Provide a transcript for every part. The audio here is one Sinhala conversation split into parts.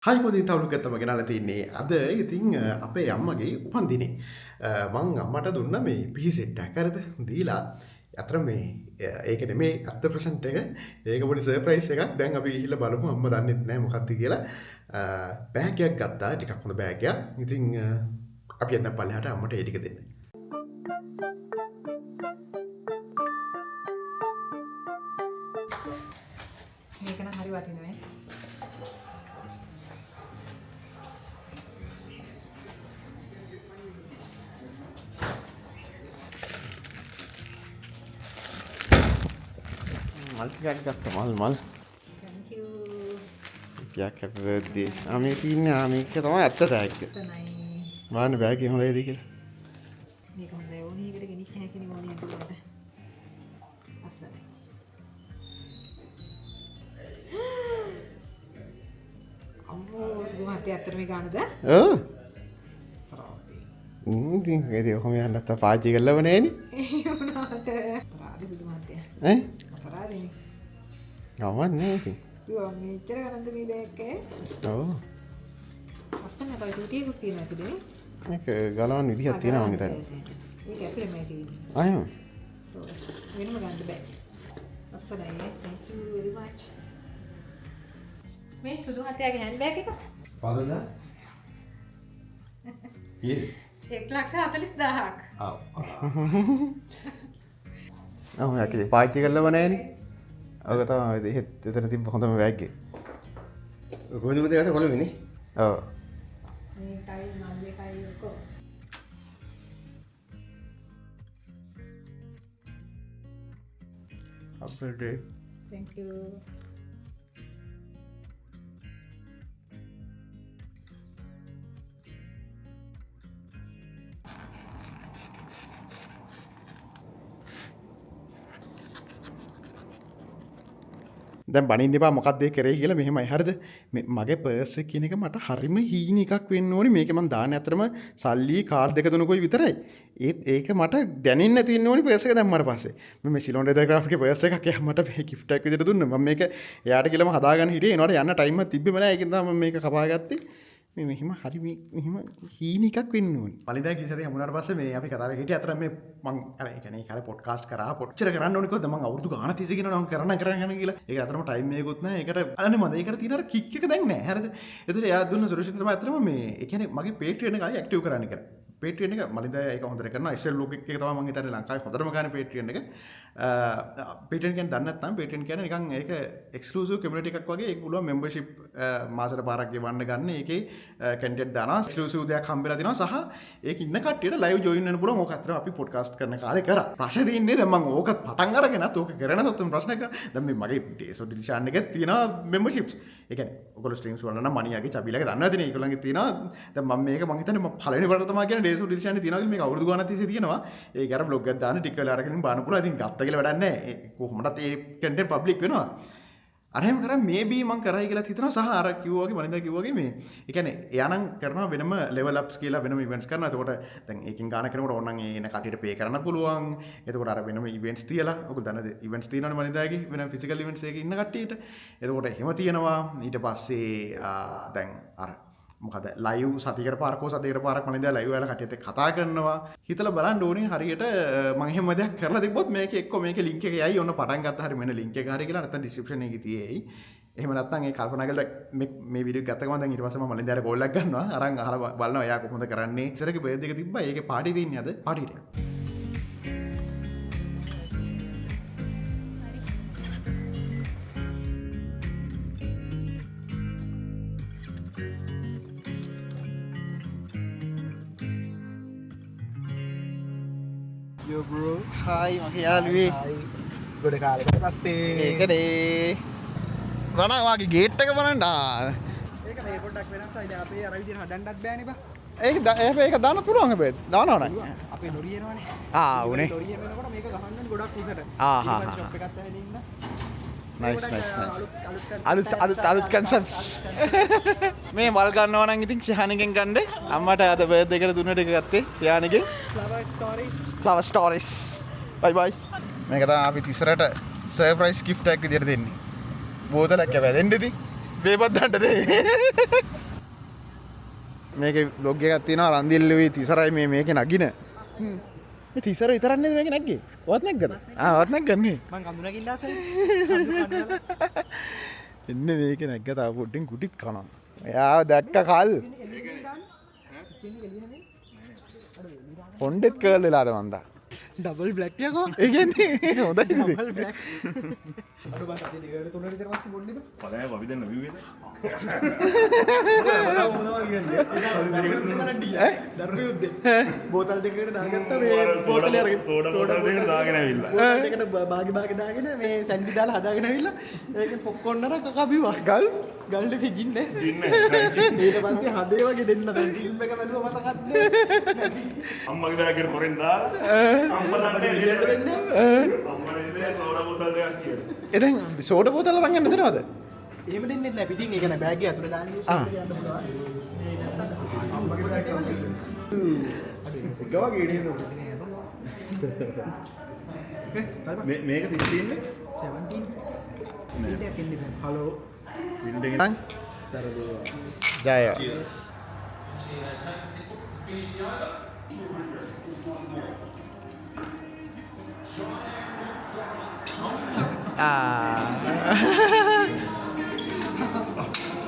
හයි පොඩි තවුලුවක් තමයි ගෙනල්ලා තින්නේ. අද ඉතින් අපේ අම්මගේ උපන්දිනේ. මං අම්මට දුන්න මේ පිහි සෙට් එකක් හරිද? දීලා අතර මේ ඒක නෙමේ අත්ත ප්‍රසන්ට් එක. ඒක පොඩි සර්ප්‍රයිස් එකක්. දැන් අපි ගිහිල්ලා බලමු අම්මා දන්නෙත් නැහැ මොකක්ද කියලා. බෑග් එකක් ගත්තා. ටිකක් හොඳ බෑග් එකක්. ඉතින් අපි යන්න පල්ලෙහාට අම්මට ඒ ටික දෙන්න. මේක නම් හරි වටිනවා. මල් ටිකක් ගත්තා මල්. Thank you. ටිකක් happy birthday. මේ තියන්නේ මේක තමයි අත්ත ටැග්. තමයි. මාන්න බෑග් එක හොඳයිද කියලා. මේක හොඳයි. ඕනි එකට ගෙනිච්ච හැකිනේ ඕනි එකට. අස්සයි. අම්මෝ සුමහත් ඇත්තට මේ ගන්නද? ඔව්. ඉතින් ඒක කොහොම යන්න නැත්නම් පාවිච්චි කරලව නෑනේ. ඒ වුණාට. අපරාධ සුමහත්. ඈ? අපරාධනේ. ගමන් නෑ ඉතින්. දුවා මෙච්චර ගන්නද මේ බෑග් එක? ඔව්. අස්සන්න බයි ටුටියකුත් තියෙනවා ඇතිනේ. මේක ගලවන්න විදිහක් තියෙනවා මං හිතන්නේ. මේක ඇතුලේ මේ තියෙන්නේ. අයම. වෙනම ගන්න බෑ. අස්සනයි. Thank you very much. මේ සුදු හතයාගේ හෑන්ඩ් බෑග් එක පාදද? ඊයේ 1,40,000ක්. ඔව් යකේ පාවිච්චි කරලව නෑනේ. ඔක තමයි එතන තිබ්බ හොඳම බෑග් එක. කොහොමද ගත්තේ කොළඹනේ? ඔව්. මේකයි මල් එකයි ඔක්කොම. අපේ Thank you. දැන් බනින්න එපා මොකක්ද ඒ කරේ කියලා මෙහෙමයි හරිද මගේ පර්ස් එක කියන එක මට හරිම හීන එකක් වෙන්න ඕනේ මේක මම දාන්නේ අතරම සල්ලි කාඩ් දෙක තුනකුයි විතරයි ඒක මට දැනෙන්න නැති වෙන්න ඕනේ පර්ස් එක දැම්මට පස්සේ මම මේ සිලොන් ලෙදර් ක්‍රාෆ්ට් ගේ පර්ස් එකක් එයා මට මේ ගිෆ්ට් එකක් විදිහට දුන්නා මම මේක එයාට කියලාම හදාගන්න හිටියේ ඒනවට යන්න ටයිම් එකක් තිබ්බෙම නැහැ ඒකෙන් තමයි මම මේක කපාගත්තේ මේ මෙහිම හරි මෙහිම හීන එකක් වෙන්න ඕනේ. පලින්දා කිසි හමුනාට පස්සේ මේ අපි කතා කරලා හිටියේ අතර මේ මං අර ඒ කියන්නේ කාලේ පොඩ්කාස්ට් කරා පොච්චර කරන්න ඕනේ කොහොමද මං අවුරුදු ගාණක් තිස්සේ කියනවා මං කරන්න කියලා. ඒක අතරම ටයිම් එකකුත් නැහැ. ඒකට අනේ මම ඒකට තියෙන අර කික් එක දැන් නැහැ. හරිද? ඒතර එයා දුන්න සොලියුෂන් තමයි අතරම මේ ඒ කියන්නේ මගේ Patreon එක ආයි ඇක්ටිව් කරන්න කියලා. Patreon එක මලින්දා ඒක හොඳට කරනවා. SL log එක තමයි මං හිතන්නේ ලංකාවේ හොඳටම ගන්න Patreon එක. Patreon කියන්නේ දන්නේ නැත්නම් Patreon කියන්නේ නිකන් ඒක එක්ස්ක්ලූසිව් කමියුනිටි එකක් වගේ. ඒක පුළුවන් membership මාසෙට පාරක් ගෙවන්න ගන්න. ඒකේ කන්ටෙන්ට් දානවා එක්ස්ක්ලූසිව් දෙයක් හම්බෙලා තිනවා සහ ඒක ඉන්න කට්ටියට ලයිව් ජොයින් වෙන්න පුළුවන්. ඕක අතර අපි පොඩ්කාස්ට් කරන කාලේ කරා. ප්‍රශ්නේ තියෙන්නේ දැන් මම ඕක පටන් අරගෙනත් ඕක කරන තත්ත්වෙම ප්‍රශ්න කරා. දැන් මේ මගේ ඩේසෝ ඩිලිෂන් එකේ තියෙනවා memberships. ඒ කියන්නේ ඔයගොල්ලෝ ස්ට්‍රීම්ස් වල නම් මනියාගේ චබිලගේ දන්නවද නේ? ඒගොල්ලන්ගේ තියෙනවා. දැන් මම මේක මං හිතන්නේ මම පළවෙනි වරට තමයි කියන්නේ ඩේසෝ ඩිලිෂන් එකේ තියෙනවා කියලා මේක අවුරුදු ගානක් තිස්සේ තියෙනවා. ඒක අර බ්ලොග් එකක් දාන්න ටික වෙලා අරගෙන බලන්න පුළුවන්. ඉතින් ගත්ත කියලා වැඩක් නැහැ. කොහොමදත් ඒ කන්ටෙන්ට් පබ්ලික් වෙනවා. අරහෙම කරා මේබී මං කරයි කියලා හිතනවා සහ අර කිව්වා වගේ මනින්දා කිව්වා වගේ මේ ඒ කියන්නේ එයා නම් කරනවා වෙනම ලෙවල් අප්ස් කියලා වෙනම ඉවෙන්ට්ස් කරනවා. එතකොට දැන් ඒකෙන් ගාන කරනකොට ඕනනම් එන කටියට පේ කරන්න පුළුවන්. එතකොට අර වෙනම ඉවෙන්ට්ස් තියලා ඔයගොල්ලෝ දන්නද ඉවෙන්ට්ස් තියෙනවනේ මනින්දාගේ වෙන ෆිසිකල් ඉවෙන්ට්ස් එකේ ඉන්න කට්ටියට. එතකොට එහෙම තියෙනවා. ඊට පස්සේ දැන් අර මොකද ලයිව් සතියකට පාරක් හෝ සතියකට පාරක් මනින්දා ලයිව් වල කට්ටියත් එක්ක කතා කරනවා. හිතලා බලන්න ඕනේ හරියට මම එහෙම දෙයක් කරලා තිබ්බොත් මේක එක්ක මේකේ ලින්ක් එක යයි ඔන්න පටන් ගත්තා හරි මෙන්න ලින්ක් එක හරි කියලා නැත්නම් ඩිස්ක්‍රිප්ෂන් එකේ තියෙයි. එහෙම නැත්නම් ඒ කල්පනා කරලා මේ වීඩියෝ ගත්ත ගමන් දැන් ඊට පස්සේ මම මලින්දාට කෝල් එකක් ගන්නවා. අරන් අහලා බලනවා එයා කොහොමද කරන්නේ. ඉතරගේ බර්ත්ඩේ එක තිබ්බා. ඒකේ පාටි දෙන්නේ අද පාටි ටික. Yo bro, හායි මගේ යාළුවේ. ගොඩ කාලෙකට පස්සේ. ඒකනේ. රණා වාගේ ගේට් එක බලන්න. ඒක මේ පොඩ්ඩක් වෙනස්යි. දැන් අපේ අර විදිහට හදන්නත් බෑනේ බා. ඒක දාන්න පුළුවන් හැබැයි. දානව නෑ. අපේ ලොරිය එනවනේ. උනේ. ලොරිය එනකොට මේක ගහන්න ඕනේ ගොඩක් උසට. ෂොප් එකක් ඇහෙන ඉන්න. නයිස්. අලුත් කන්සෙප්ට්ස්. මේ මල් ගන්නවා නම් ඉතින් ශහණගෙන් ගන්න. අම්මට අද බර්ත්ඩේ එකට දුන්න ටික ගත්තේ. ශහණගෙන්. Flower Stories. Bye bye. මේක තමයි අපි තිසරට සර්ප්‍රයිස් gift එකක් විදියට දෙන්නේ. බෝතලක් කැපෙදෙන්න ඉතින්. බේබද්දන්ටනේ මේක බ්ලොග් එකක් තියෙනවා රන්දිල්ලුයි තිසරයි මේක නගින තිසර විතරන්නේ මේක නැග්ගේ වත් නැග්ගද වත් නැග්ගන්නේ මං කඳුනා කිල්ලාසයි එන්න මේක නැග්ග තව පොඩ්ඩෙන් කුටිත් කනවා එයා දැක්ක කල් පොන්ඩෙත් කර්ල් වෙලාද මන්දා ඩබල් බ්ලැක් එකෝ ඒ කියන්නේ හොඳයි ඩබල් බ්ලැක් අර බං අද දෙකට තුනට විතර පස්සේ බොන්නේද පලය අපි දෙන්න විවේද දරුණු යුද්ධේ බෝතල් දෙකකට දාගත්තා මේ බෝතලේ අරගෙන සෝඩා බෝතල් දෙකකට දාගෙන ඇවිල්ලා බෝතල් දෙකට බාගේ දාගෙන මේ සැන්ඩි දාලා හදාගෙන ඇවිල්ලා ඒකෙන් පොප්කෝන් අර කකා බිව්වා ගල් ෆිජින්නේ ඉන්නේ ඊට පස්සේ හදේ වගේ දෙන්න බෑ ෆිල්ම් එක බැලුවා මතකත් නෑ අම්මගේ බෑග් එක හොරෙන් දාලා අම්මා දන්නේ එළියට දෙන්නේ අම්මා නේද සෝඩා බෝතල් දෙකක් කියලා එදැන් සෝඩ පෝතල රංගන්න දෙනවද එහෙම දෙන්නේ නැහැ පිටින් ඒක නෑ බෑග් එක ඇතුලේ දාන්න යන්න පුළුවන් අම්මගේ බෑග් එක ගාව ගේඩේ නෝ මේක 16 නේ 17 නේද කියන්නේ හලෝ වින්ඩ් එක සරදෝ ජය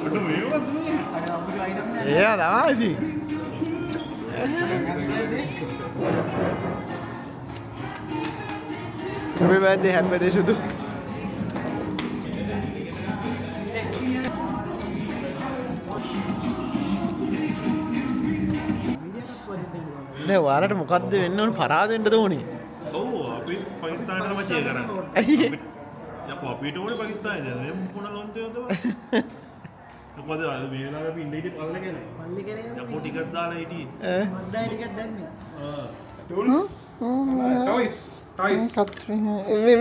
අඩු මේවත් නේ ඒ තමා ඉතින් Happy birthday, happy birthday සුදු දැන් ඔයාලට මොකද්ද වෙන්න ඕනේ පරාද වෙන්නද ඕනේ ඔව් අපි පාකිස්තානට තමයි චේ කරන්නේ ඇයි යකෝ අපිට ඕනේ පාකිස්තානේ දැන් මේ මොන ලොන්තේ හොඳ මොකද අද මේ වෙලාවේ අපි ඉන්න හිටියේ පල්ලේ කියන්නේ පල්ලි කරේ යකෝ ටිකට් දාලා හිටියේ මද්දායි ටිකක් දැම්මේ Toys. Toys.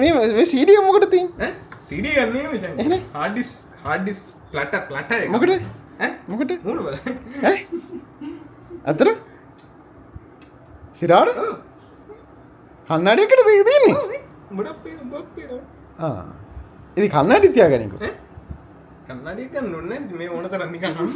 මේ CD එක මොකටද තියෙන්නේ CD ගන්නේ මචං. hard disk platter එක. මොකටද ඈ? මොකටද මූණ බලන්න. ඈ අතර සිරාට කන්නඩියකට තියෙන්නේ උඹට පේන. ආ ඉතින් කන්නඩි තියාගන්නකෝ ඈ? කන්නඩියක් ගන්න ඕනේ නැහැ. මේ ඕන තරම් නිකන් හම්බෙන්න.